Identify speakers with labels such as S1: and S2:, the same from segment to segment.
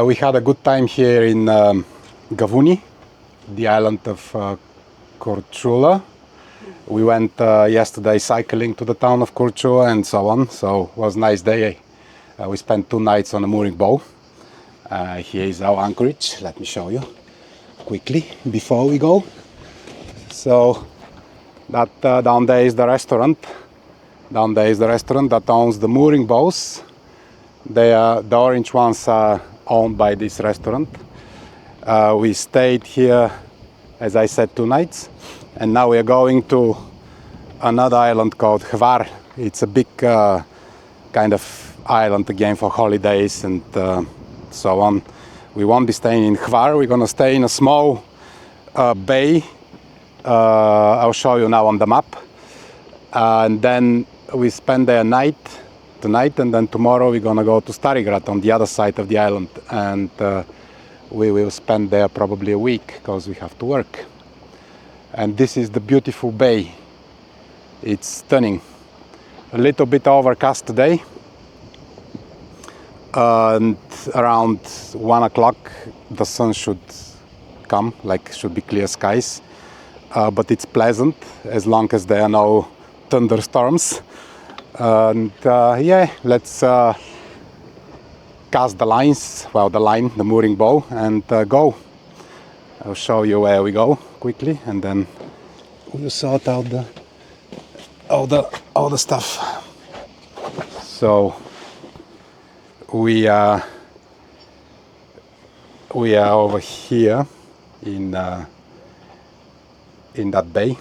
S1: We had a good time here in Gavuni, the island of Korčula. We went yesterday cycling to the town of Korčula and so on, so it was a nice day. We spent 2 nights on a mooring bow. Here is our anchorage. Let me show you quickly before we go. So that down there is the restaurant. Down there is the restaurant that owns the mooring bows. The orange ones are owned by this restaurant. We stayed here, as I said, 2 nights, and now we are going to another island called Hvar. It's a big kind of island again for holidays and so on. We won't be staying in Hvar. We're gonna stay in a small bay. I'll show you now on the map, and then we spend there tonight, and then tomorrow we're gonna go to Starigrad on the other side of the island, and we will spend there probably a week because we have to work. And this is the beautiful bay. It's stunning. A little bit overcast today, and around 1 o'clock the sun should come, like should be clear skies, but it's pleasant as long as there are no thunderstorms. And yeah, let's cast the lines, well, the mooring bow, and go. I'll show you where we go quickly, and then we'll sort out all the stuff. So we are over here in that bay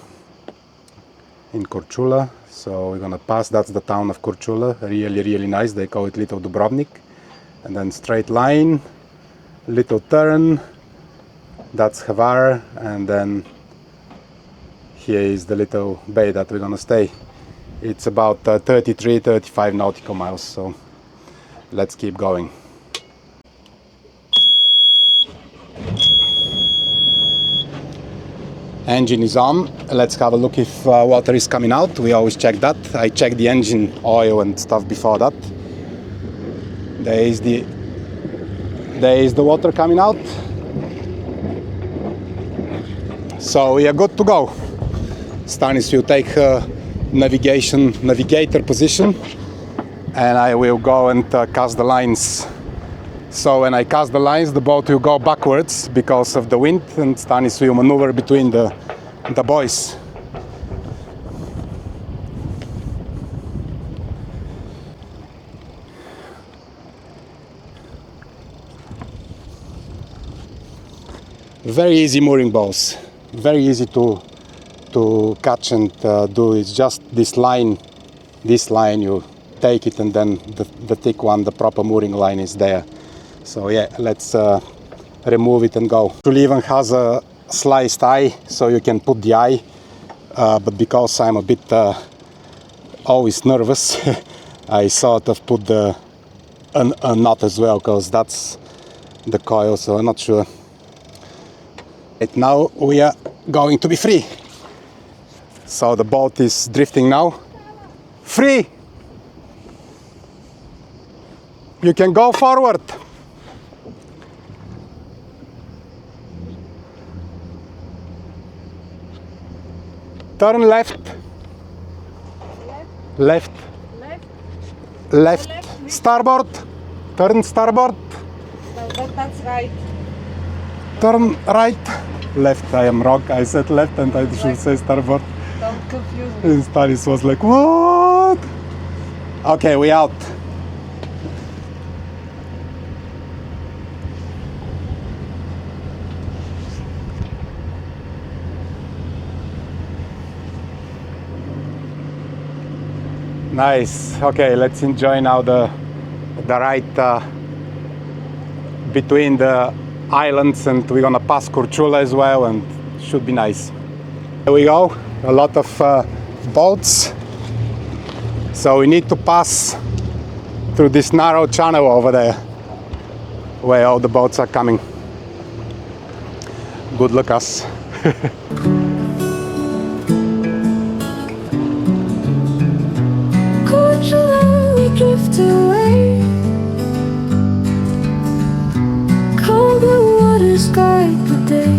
S1: in Korčula. So we're gonna pass. That's the town of Korčula. Really nice. They call it Little Dubrovnik. And then straight line, little turn. That's Hvar, and then here is the little bay that we're gonna stay. It's about 33-35 nautical miles. So let's keep going. Engine is on. Let's have a look if water is coming out. We always check that. I check the engine oil and stuff before that. There is the water coming out. So we are good to go. Stanis will take her navigator position, and I will go and cast the lines. So when I cast the lines, the boat will go backwards because of the wind, and Stanis will maneuver between the buoys. Very easy mooring bows, very easy to catch and do. It's just this line you take it, and then the thick one, the proper mooring line, is there. So yeah, let's remove it and go. It even has a sliced eye, so you can put the eye, but because I'm a bit always nervous, I sort of put a knot as well, because that's the coil, so I'm not sure. Right now we are going to be free. So the boat is drifting now. Free! You can go forward. Turn left. Left. Left. Starboard. Turn starboard.
S2: No, that's right.
S1: Turn right. Left. I am wrong. I said left and I should say starboard.
S2: Don't confuse me.
S1: And Stanis was like, what? Okay, we out. Nice. Okay, let's enjoy now the ride between the islands, and we're gonna pass Korčula as well, and should be nice. Here we go. A lot of boats. So we need to pass through this narrow channel over there where all the boats are coming. Good luck us.
S3: Drift away Stars guide the day.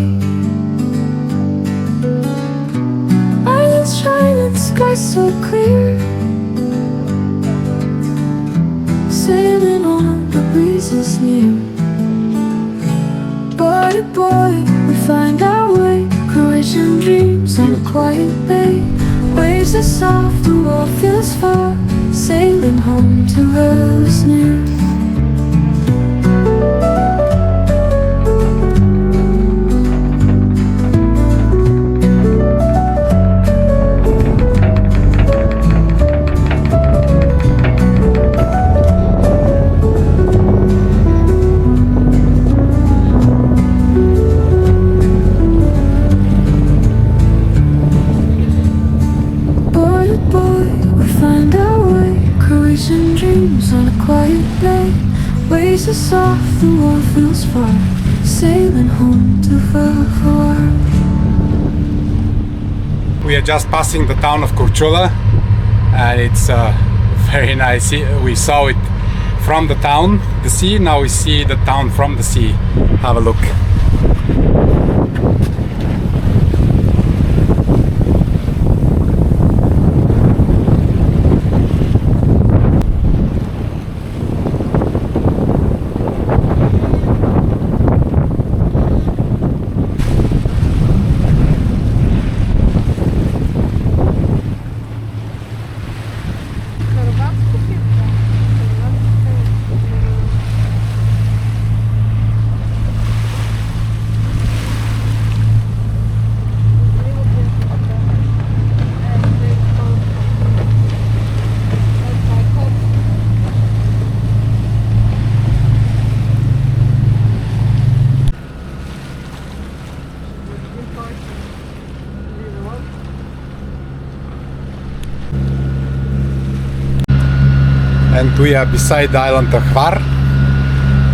S3: Islands shine and sky so clear. Sailing on the breezes near. Boy to boy, we find our way. Croatian dreams on a quiet bay. Waves are soft, the world feels far. Sailing home to us near. On a quiet bay, waves are soft, the world feels far. Sailing home to Hvar.
S1: We are just passing the town of Korčula, and it's very nice. We saw it from the town, the sea. Now we see the town from the sea. Have a look. And we are beside the island of Hvar,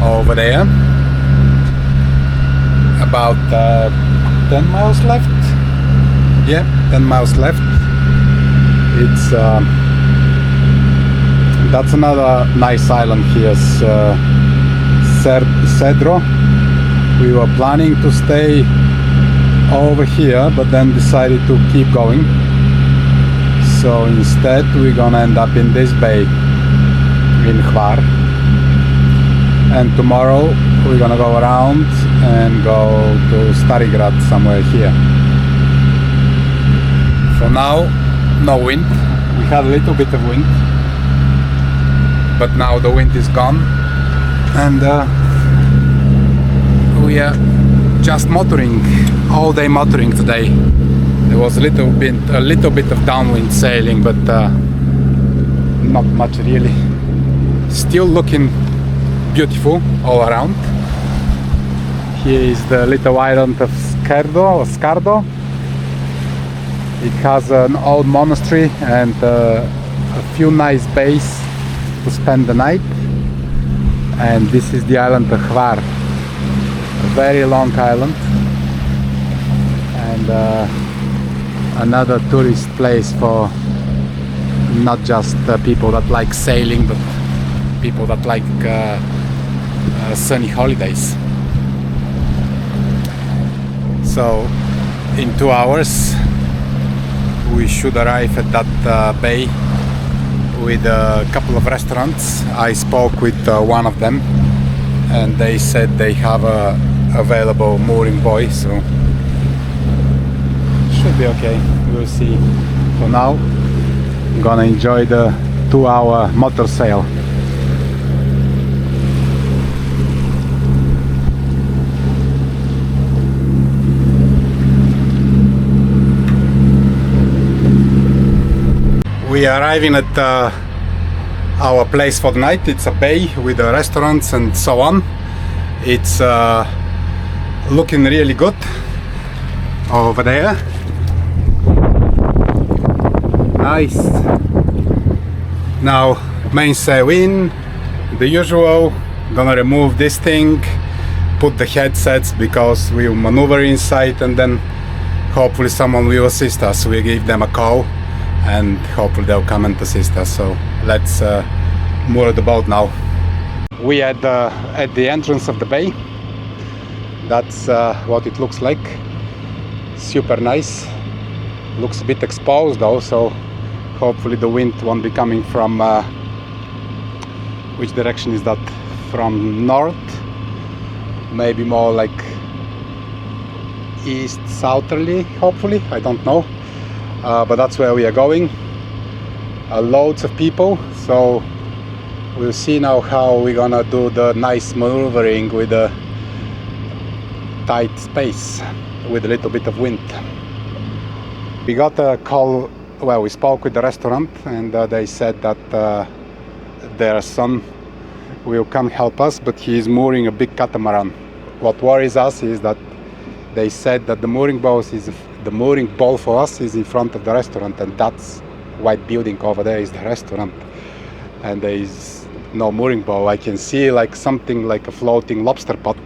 S1: over there. About 10 miles left. Yeah, 10 miles left. It's that's another nice island here, Cedro. We were planning to stay over here, but then decided to keep going. So instead we're gonna end up in this bay in Hvar, and tomorrow we're gonna go around and go to Starigrad, somewhere here. For now, no wind. We had a little bit of wind, but now the wind is gone, and we are just motoring, all day motoring today. There was a little bit of downwind sailing, but not much really. Still looking beautiful all around. Here is the little island of Skardo. It has an old monastery and a few nice bays to spend the night. And this is the island of Hvar, a very long island, and another tourist place for not just people that like sailing, but people that like sunny holidays. So in 2 hours we should arrive at that bay with a couple of restaurants. I spoke with one of them, and they said they have a available mooring buoy, so should be okay. We'll see. For now, I'm gonna enjoy the 2-hour motor sail. We are arriving at our place for the night. It's a bay with restaurants and so on. It's looking really good over there. Nice. Now mainsail in, the usual. Gonna remove this thing, put the headsets because we'll maneuver inside, and then hopefully someone will assist us. We give them a call and hopefully they'll come and assist us. So let's moor the boat now. We are at the entrance of the bay. That's what it looks like. Super nice. Looks a bit exposed though, so hopefully the wind won't be coming from which direction is that? From north, maybe more like east southerly, hopefully, I don't know, but that's where we are going. Loads of people, so we'll see now how we're gonna do the nice maneuvering with the tight space with a little bit of wind. We got a call, well, we spoke with the restaurant, and they said that their son will come help us, but he is mooring a big catamaran. What worries us is that they said that the mooring bowl for us is in front of the restaurant, and that's white building over there is the restaurant, and there is no mooring bowl. I can see like something like a floating lobster pot,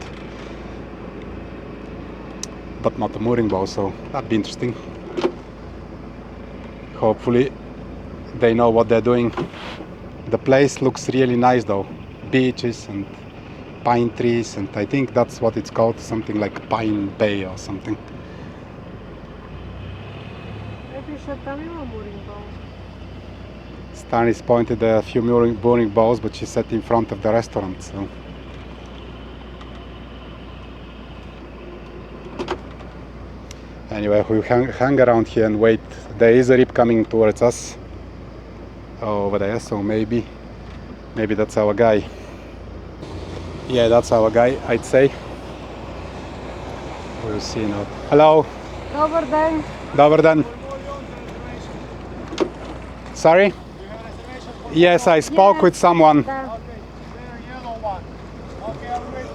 S1: but not a mooring bowl, so that'd be interesting. Hopefully they know what they're doing. The place looks really nice though, beaches and pine trees, and I think that's what it's called, something like Pine Bay or something.
S2: Maybe should tell me what mooring bowl.
S1: Stanis pointed a few mooring balls, but she sat in front of the restaurant, so. Anyway, we'll hang around here and wait. There is a rip coming towards us over there, so maybe that's our guy. Yeah, that's our guy, I'd say. We'll see now. Hello.
S2: Dobar dan.
S1: Dobar dan. Sorry? Yes, I spoke with someone.
S2: Da.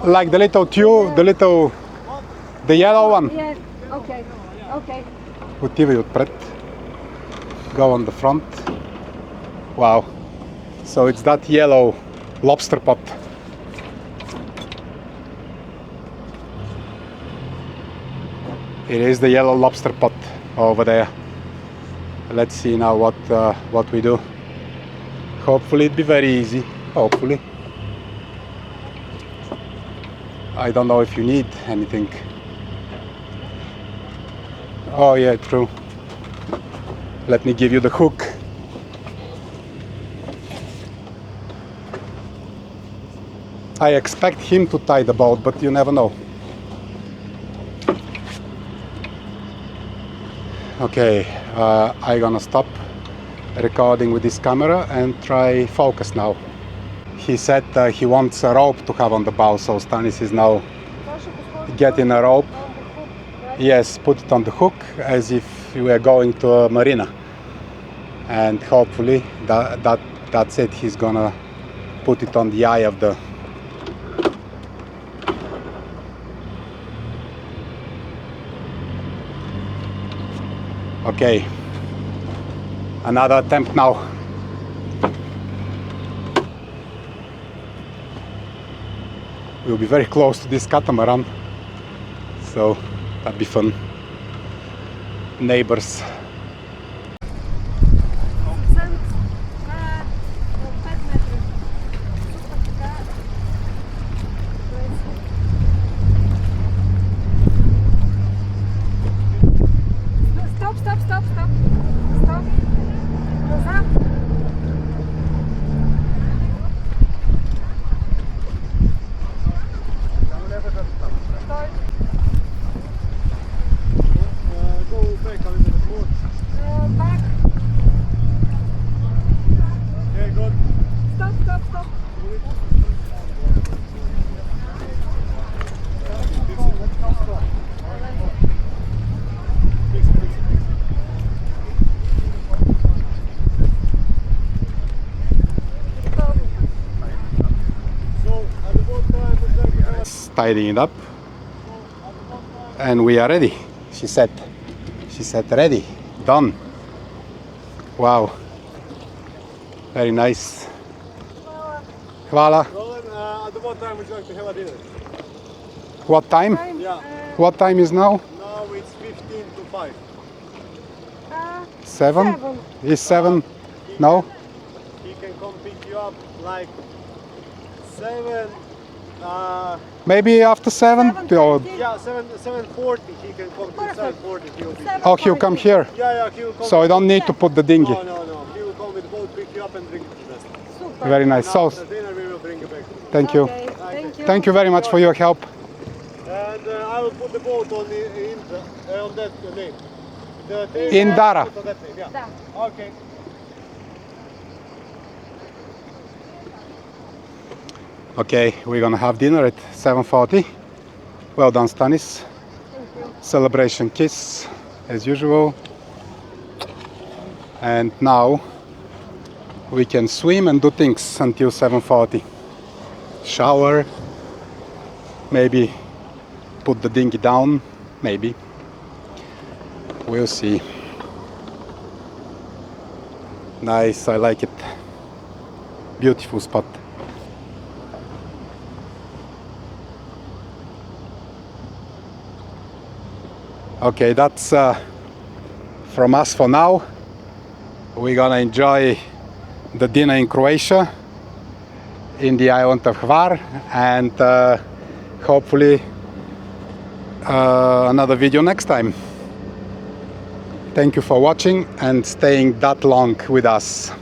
S1: Like the little tube, the yellow one.
S2: Yeah, okay, okay.
S1: Отивай отпред. Go on the front. Wow. So it's that yellow lobster pot. It is the yellow lobster pot over there. Let's see now what we do. Hopefully it'll be very easy. Hopefully. I don't know if you need anything. Oh yeah, true. Let me give you the hook. I expect him to tie the boat, but you never know. Okay, I'm gonna stop recording with this camera and try focus now. He said he wants a rope to have on the bow, so Stanis is now getting a rope. Yes, put it on the hook as if you were going to a marina, and hopefully that's it. He's gonna put it on the eye of the. Okay, another attempt now. We'll be very close to this catamaran, so that'd be fun. Neighbors.
S2: Stop. Назад.
S4: Go back a little bit more.
S2: Back.
S4: Yeah, good.
S2: Stop.
S1: Tidying it up, and we are ready. She said ready, done. Wow, very nice. Hvala.
S4: Roland, at what time would you like to have a dinner?
S1: What time?
S4: Yeah.
S1: What time is now?
S4: Now it's 15 to 5.
S1: 7? Is 7? No?
S4: He can come pick you up like 7
S1: Maybe after 7? Or,
S4: Yeah, 7:40 he can come to
S2: Perfect.
S4: 7:40 he'll be.
S1: oh, he'll come here.
S4: Yeah, he'll come.
S1: So I don't need to put the dinghy.
S4: No, he will come with the boat, pick you up and bring you to the vessel.
S2: Super.
S1: Very nice. So,
S4: After dinner we will bring you back.
S1: thank you.
S2: Okay, thank you.
S1: Thank you very much for your help.
S4: And I will put the boat on on that name.
S1: In Dara.
S4: On that name, yeah.
S2: Da.
S4: Okay.
S1: Okay, we're gonna have dinner at 7:40. Well done, Stanis. Celebration kiss, as usual. And now we can swim and do things until 7:40. Shower, maybe put the dinghy down, maybe. We'll see. Nice, I like it. Beautiful spot. Okay, that's from us for now. We're gonna enjoy the dinner in Croatia, in the island of Hvar, and hopefully another video next time. Thank you for watching and staying that long with us.